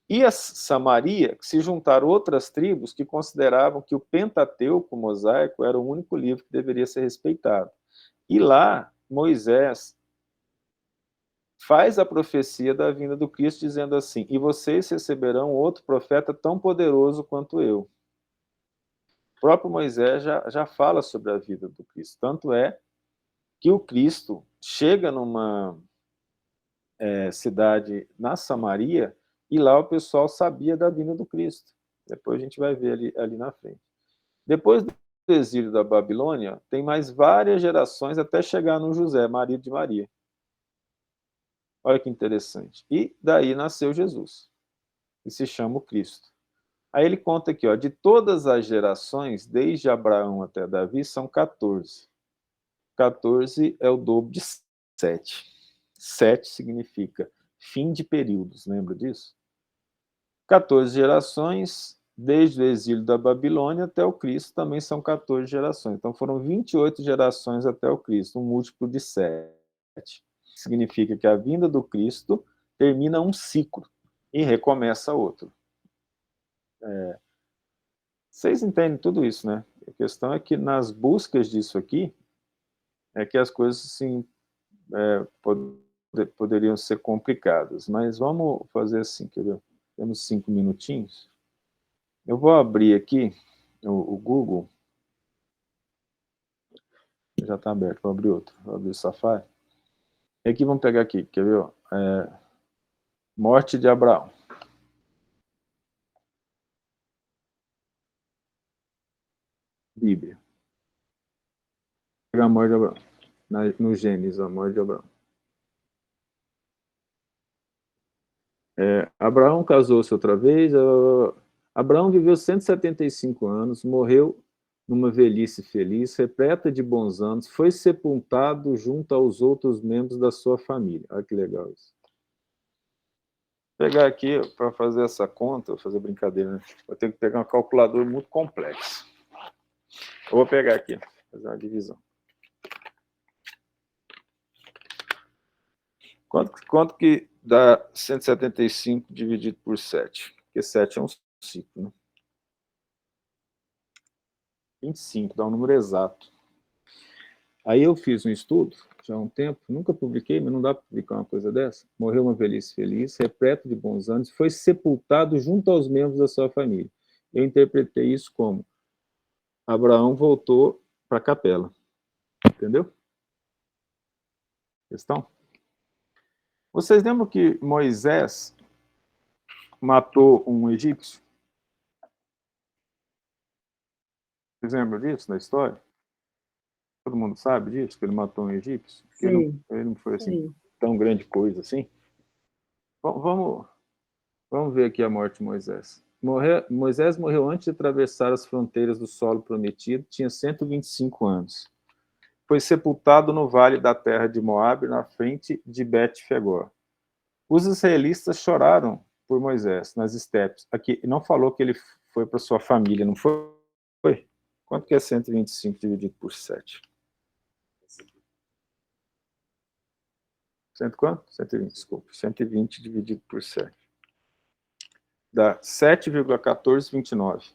E a Samaria, que se juntaram outras tribos que consideravam que o Pentateuco mosaico era o único livro que deveria ser respeitado. E lá, Moisés faz a profecia da vinda do Cristo, dizendo assim: e vocês receberão outro profeta tão poderoso quanto eu. O próprio Moisés já fala sobre a vida do Cristo. Tanto é que o Cristo chega numa cidade na Samaria, e lá o pessoal sabia da vinda do Cristo. Depois a gente vai ver ali na frente. Depois do exílio da Babilônia, tem mais várias gerações até chegar no José, marido de Maria. Olha que interessante. E daí nasceu Jesus, que se chama o Cristo. Aí ele conta aqui, ó, de todas as gerações, desde Abraão até Davi, são 14. 14 é o dobro de 7. 7 significa fim de períodos, lembra disso? 14 gerações desde o exílio da Babilônia até o Cristo, também são 14 gerações. Então, foram 28 gerações até o Cristo, um múltiplo de 7. Significa que a vinda do Cristo termina um ciclo e recomeça outro. Vocês entendem tudo isso, né? A questão é que nas buscas disso aqui, é que as coisas, assim, poderiam ser complicadas. Mas vamos fazer assim, quer ver? Temos 5 minutinhos. Eu vou abrir aqui o Google. Já está aberto, vou abrir outro. Vou abrir o Safari. E aqui vamos pegar aqui, quer ver? Morte de Abraão. Bíblia. Pegar a morte de Abraão. No Gênesis, a morte de Abraão. Abraão casou-se outra vez. Abraão viveu 175 anos, morreu numa velhice feliz, repleta de bons anos, foi sepultado junto aos outros membros da sua família. Olha que legal isso. Vou pegar aqui para fazer essa conta, vou fazer brincadeira, né? Vou ter que pegar um calculador muito complexo. Eu vou pegar aqui, fazer uma divisão. Quanto que dá 175 dividido por 7? Porque 7 é um ciclo, né? 25, dá um número exato. Aí eu fiz um estudo, já há um tempo, nunca publiquei, mas não dá para publicar uma coisa dessa. Morreu uma velhice feliz, repleto de bons anos, foi sepultado junto aos membros da sua família. Eu interpretei isso como Abraão voltou para a capela. Entendeu? Questão? Vocês lembram que Moisés matou um egípcio? Vocês lembram disso na história? Todo mundo sabe disso, que ele matou um egípcio? Ele não foi assim, tão grande coisa assim. Vamos ver aqui a morte de Moisés. Moisés morreu antes de atravessar as fronteiras do solo prometido, tinha 125 anos. Foi sepultado no vale da terra de Moabe, na frente de Bet-Fegor. Os israelitas choraram por Moisés nas estepes. Aqui não falou que ele foi para sua família, não foi? Quanto que é 125 dividido por 7? Cento quanto? 120, desculpa. 120 dividido por 7. Dá 7,1429.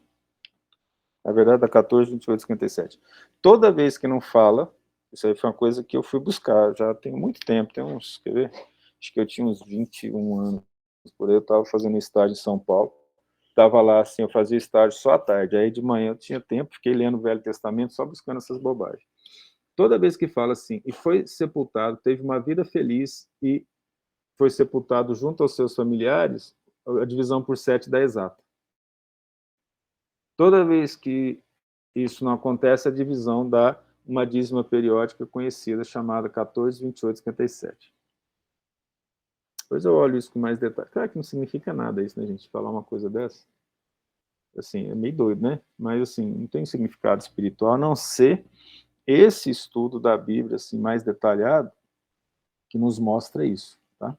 Na verdade, dá 14,2857. Toda vez que não fala, isso aí foi uma coisa que eu fui buscar, já tem muito tempo, tem uns, quer ver? Acho que eu tinha uns 21 anos, por aí eu estava fazendo estágio em São Paulo, estava lá, assim, eu fazia estágio só à tarde, aí de manhã eu tinha tempo, fiquei lendo o Velho Testamento, só buscando essas bobagens. Toda vez que fala assim, e foi sepultado, teve uma vida feliz e foi sepultado junto aos seus familiares, a divisão por 7 dá exata. Toda vez que isso não acontece, a divisão dá uma dízima periódica conhecida, chamada 14,2857. Depois eu olho isso com mais detalhe. Claro que não significa nada isso, né, gente? Falar uma coisa dessa. Assim, é meio doido, né? Mas, assim, não tem significado espiritual, a não ser esse estudo da Bíblia, assim, mais detalhado, que nos mostra isso, tá?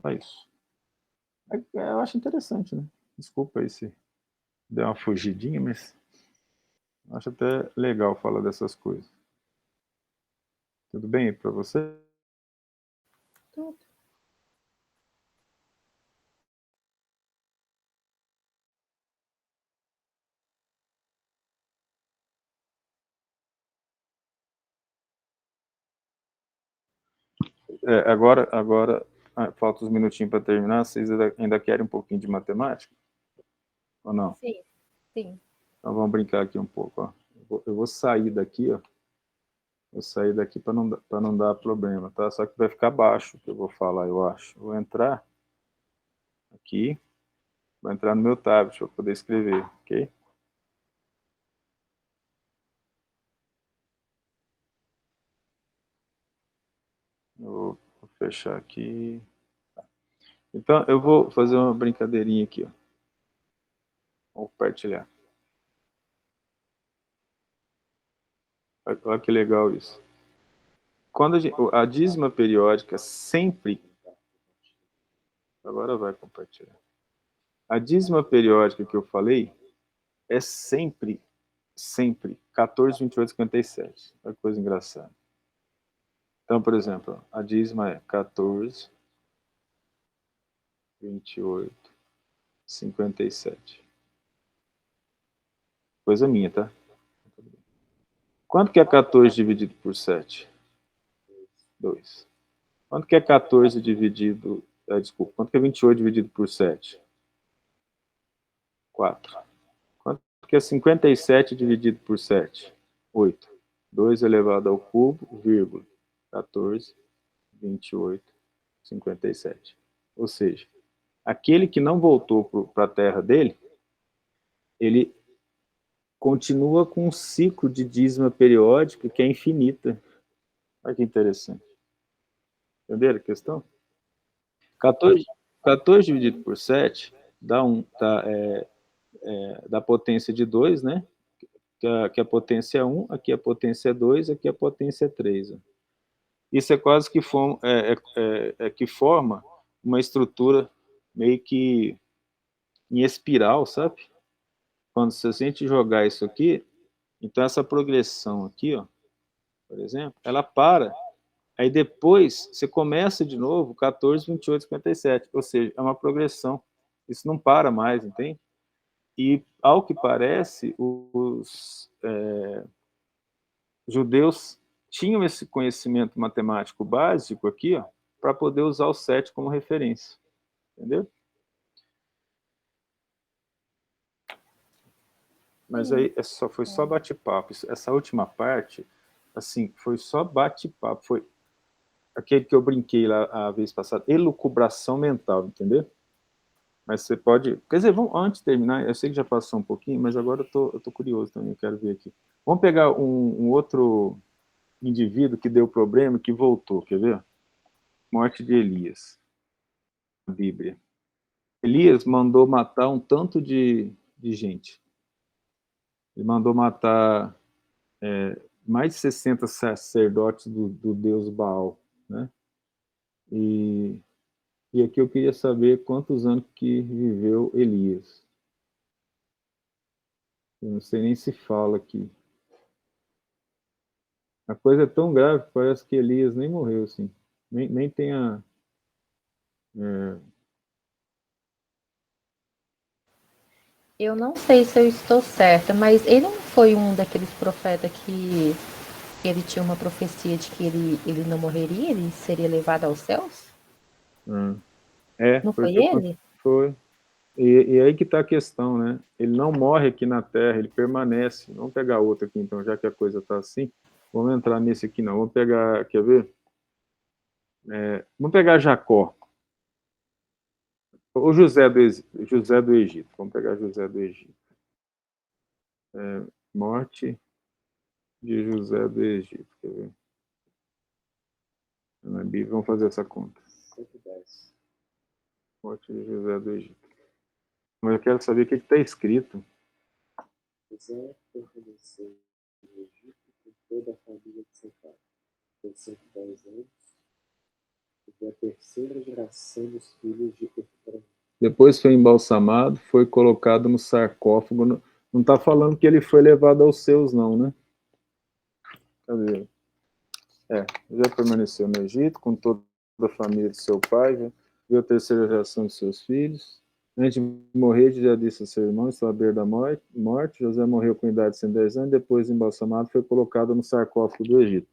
É isso. Eu acho interessante, né? Desculpa aí se deu uma fugidinha, mas acho até legal falar dessas coisas. Tudo bem aí para você? Tudo. Agora falta uns minutinhos para terminar. Vocês ainda querem um pouquinho de matemática? Ou não? Sim, sim. Então vamos brincar aqui um pouco. Ó. Eu vou sair daqui, ó. Vou sair daqui para não dar problema, tá? Só que vai ficar baixo o que eu vou falar, eu acho. Vou entrar aqui, vou entrar no meu tablet para poder escrever, ok? Eu vou fechar aqui. Então, eu vou fazer uma brincadeirinha aqui, ó. Vou compartilhar. Olha que legal isso. Quando a dízima periódica sempre... Agora vai compartilhar. A dízima periódica que eu falei é sempre 14, 28, 57. Olha que coisa engraçada. Então, por exemplo, a dízima é 14, 28, 57. Coisa minha, tá? Quanto que é 14 dividido por 7? 2. Quanto que é 14 dividido... desculpa, quanto que é 28 dividido por 7? 4. Quanto que é 57 dividido por 7? 8. 2 elevado ao cubo, vírgula, 14, 28, 57. Ou seja, aquele que não voltou para a terra dele, ele continua com um ciclo de dízima periódica que é infinita. Olha que interessante. Entenderam a questão? 14 dividido por 7 dá potência de 2, né? Que a potência é 1, aqui a potência é 2, aqui a potência é 3. Isso é quase que que forma uma estrutura meio que em espiral, sabe? Quando se a gente jogar isso aqui, então essa progressão aqui, ó, por exemplo, ela para. Aí depois você começa de novo 14, 28, 57. Ou seja, é uma progressão. Isso não para mais, entende? E, ao que parece, os judeus tinham esse conhecimento matemático básico aqui, ó, para poder usar o 7 como referência. Entendeu? Mas aí foi só bate-papo. Essa última parte, assim, foi só bate-papo. Foi aquele que eu brinquei lá a vez passada, elucubração mental, entendeu? Mas você pode... Quer dizer, vamos, antes de terminar, eu sei que já passou um pouquinho, mas agora eu tô curioso também, eu quero ver aqui. Vamos pegar um outro indivíduo que deu problema, que voltou, quer ver? Morte de Elias, na Bíblia. Elias mandou matar um tanto de gente. Ele mandou matar mais de 60 sacerdotes do deus Baal, né? E aqui eu queria saber quantos anos que viveu Elias. Eu não sei nem se fala aqui. A coisa é tão grave que parece que Elias nem morreu, assim. Nem tem a... Eu não sei se eu estou certa, mas ele não foi um daqueles profetas que ele tinha uma profecia de que ele não morreria, ele seria levado aos céus? Não foi ele? Foi. E aí que está a questão, né? Ele não morre aqui na Terra, ele permanece. Vamos pegar outro aqui, então, já que a coisa está assim. Vamos entrar nesse aqui, não. Vamos pegar, quer ver? Vamos pegar Jacó. O José do Egito. Vamos pegar José do Egito. Morte de José do Egito. Quer ver? Na Bíblia, vamos fazer essa conta. 110. Morte de José do Egito. Mas eu quero saber o que está escrito. José permaneceu no Egito com toda a família de seu pai. Tem 110 anos. E a terceira geração dos filhos de Efraim. Depois foi embalsamado, foi colocado no sarcófago. Não está falando que ele foi levado aos seus, não, né? Cadê? Já permaneceu no Egito com toda a família de seu pai, viu a terceira geração de seus filhos. Antes de morrer, já disse a seu irmão, estava à beira da morte. José morreu com idade de 110 anos, depois embalsamado, foi colocado no sarcófago do Egito.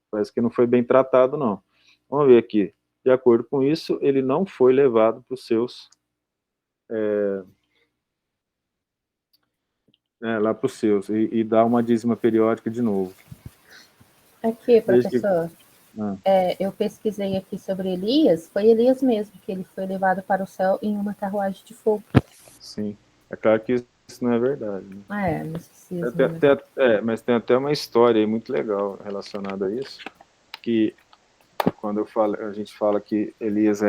Parece que não foi bem tratado, não. Vamos ver aqui. De acordo com isso, ele não foi levado para os seus... lá para os seus, e dá uma dízima periódica de novo. Aqui, professor, eu pesquisei aqui sobre Elias, foi Elias mesmo, que ele foi levado para o céu em uma carruagem de fogo. Sim, é claro que isso não é verdade. Né? Misticismo. Mas tem até uma história aí muito legal relacionada a isso, que quando a gente fala que Elias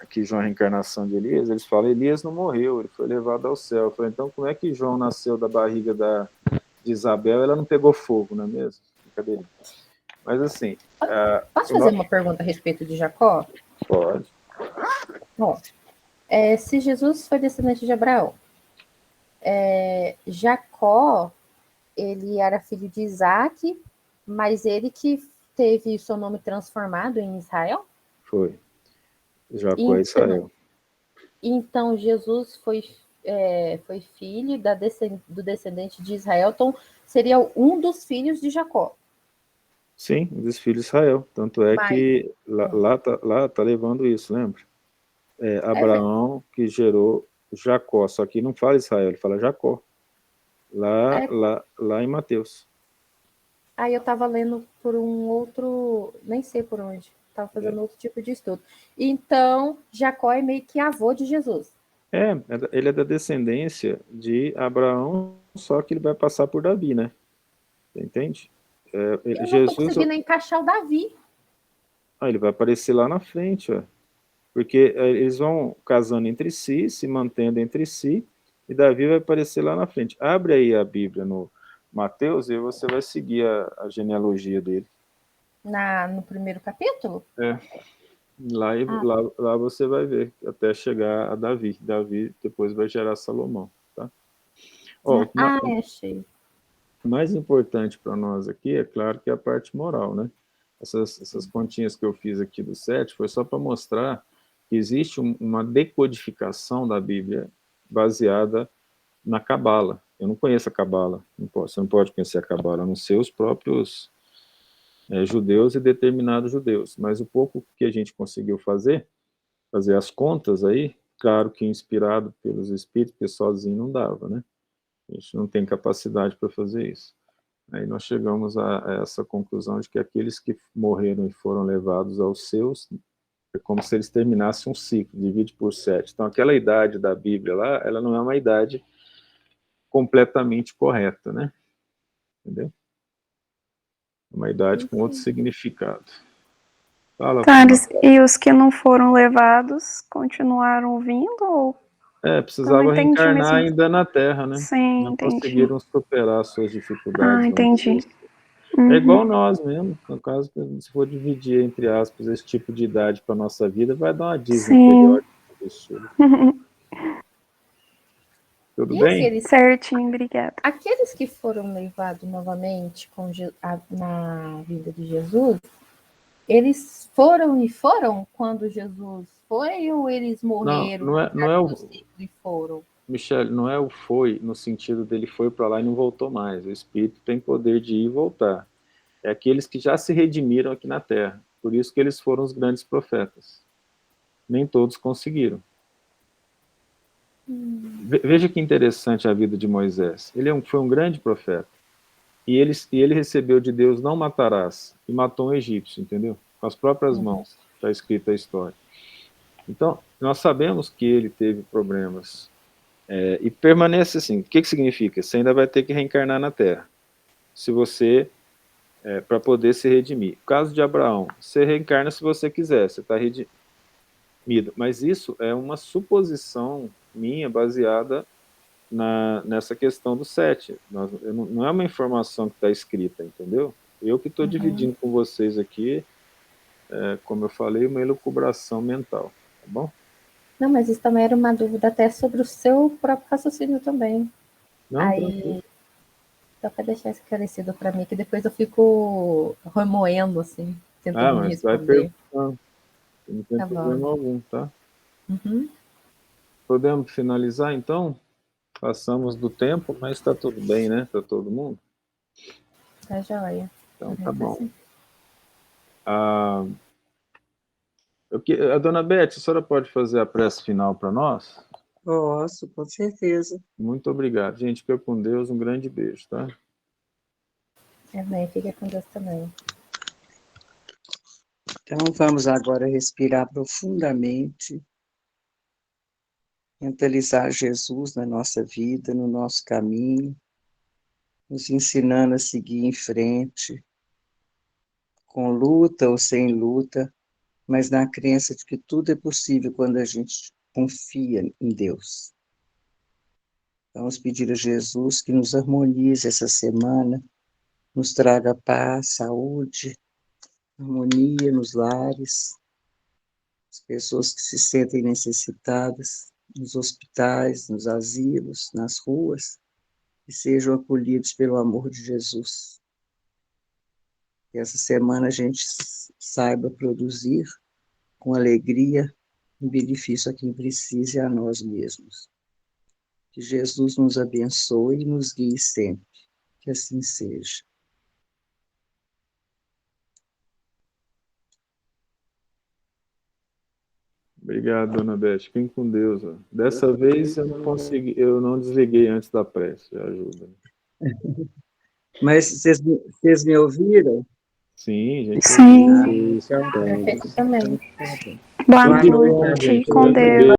que João é a reencarnação de Elias, eles falam Elias não morreu, ele foi levado ao céu. Eu falei, então como é que João nasceu da barriga de Isabel, ela não pegou fogo, não é mesmo? Brincadeira. Mas assim... Posso fazer uma pergunta a respeito de Jacó? Pode. Bom, Se Jesus foi descendente de Abraão, Jacó, ele era filho de Isaac, mas ele que teve o seu nome transformado em Israel? Foi. Jacó é Então, Israel. então Jesus foi filho do descendente de Israel, então seria um dos filhos de Jacó. Sim, um dos filhos de Israel. Tanto é Mas, que lá tá levando isso, lembra? Abraão que gerou Jacó, só que não fala Israel, ele fala Jacó. Lá em Mateus. Aí eu estava lendo por um outro, nem sei por onde, estava fazendo outro tipo de estudo. Então, Jacó é meio que avô de Jesus. Ele é da descendência de Abraão, só que ele vai passar por Davi, né? Você entende? Eu não estou Jesus, conseguindo encaixar o Davi. ele vai aparecer lá na frente, ó. Porque eles vão casando entre si, se mantendo entre si, e Davi vai aparecer lá na frente. Abre aí a Bíblia no Mateus e você vai seguir a genealogia dele. No primeiro capítulo? Lá você vai ver, até chegar a Davi. Davi depois vai gerar Salomão. Tá? Achei. O mais importante para nós aqui, é claro, que é a parte moral, né? Essas continhas que eu fiz aqui do 7 foi só para mostrar que existe uma decodificação da Bíblia baseada na Cabala. Eu não conheço a Cabala, você não pode conhecer a Cabala, a não ser os próprios judeus e determinados judeus. Mas o pouco que a gente conseguiu fazer as contas aí, claro que inspirado pelos espíritos, porque sozinho não dava, né? A gente não tem capacidade para fazer isso. Aí nós chegamos a essa conclusão de que aqueles que morreram e foram levados aos seus, é como se eles terminassem um ciclo, divide por 7. Então aquela idade da Bíblia lá, ela não é uma idade completamente correta, né? Entendeu? É uma idade com outro significado. Fala, Thales, e os que não foram levados continuaram vindo? Ou... precisava reencarnar mesmo. ainda na Terra, né? Sim, Não entendi. conseguiram superar suas dificuldades. Entendi. É igual nós mesmo, no caso, se for dividir, entre aspas, esse tipo de idade para nossa vida, vai dar uma Disney periódica. Tudo bem? Certinho, obrigada. Aqueles que foram levados novamente na vinda de Jesus, eles foram quando Jesus foi, ou eles morreram não é o ciclo e foram? Michele, não é o foi no sentido dele foi para lá e não voltou mais. O Espírito tem poder de ir e voltar. É aqueles que já se redimiram aqui na Terra. Por isso que eles foram os grandes profetas. Nem todos conseguiram. Veja que interessante a vida de Moisés. Ele foi um grande profeta. E ele recebeu de Deus: não matarás. E matou um egípcio, entendeu? Com as próprias mãos. Está escrita a história. Então, nós sabemos que ele teve problemas. E permanece assim. O que significa? Você ainda vai ter que reencarnar na Terra. Se você... para poder se redimir. O caso de Abraão, você reencarna se você quiser, você está redimido. Mas isso é uma suposição minha baseada nessa questão do 7. Não é uma informação que está escrita, entendeu? Eu que estou dividindo com vocês aqui, como eu falei, uma elucubração mental, tá bom? Não, mas isso também era uma dúvida até sobre o seu próprio raciocínio também. Não, tranquilo. Só para deixar esclarecido para mim, que depois eu fico remoendo, assim, tentando mas responder. vai perguntando. Não tem problema algum, tá? Podemos finalizar, então? Passamos do tempo, mas está tudo bem, né? Para todo mundo? Tá joia. Então, tá bom. A dona Beth, a senhora pode fazer a prece final para nós? Posso, com certeza. Muito obrigado. Gente, fica com Deus. Um grande beijo, tá? Amém. Fica com Deus também. Então, vamos agora respirar profundamente, mentalizar Jesus na nossa vida, no nosso caminho, nos ensinando a seguir em frente, com luta ou sem luta, mas na crença de que tudo é possível quando a gente confia em Deus. Vamos pedir a Jesus que nos harmonize essa semana, nos traga paz, saúde, harmonia nos lares, as pessoas que se sentem necessitadas, nos hospitais, nos asilos, nas ruas, que sejam acolhidos pelo amor de Jesus. Que essa semana a gente saiba produzir com alegria um benefício a quem precisa e a nós mesmos. Que Jesus nos abençoe e nos guie sempre. Que assim seja. Obrigado, dona Beth. Fiquem com Deus. Ó. Dessa vez eu não desliguei antes da prece, já ajuda. Mas vocês me ouviram? Sim, gente. Sim. Perfeitamente. Boa Boa noite, noite. com Deus.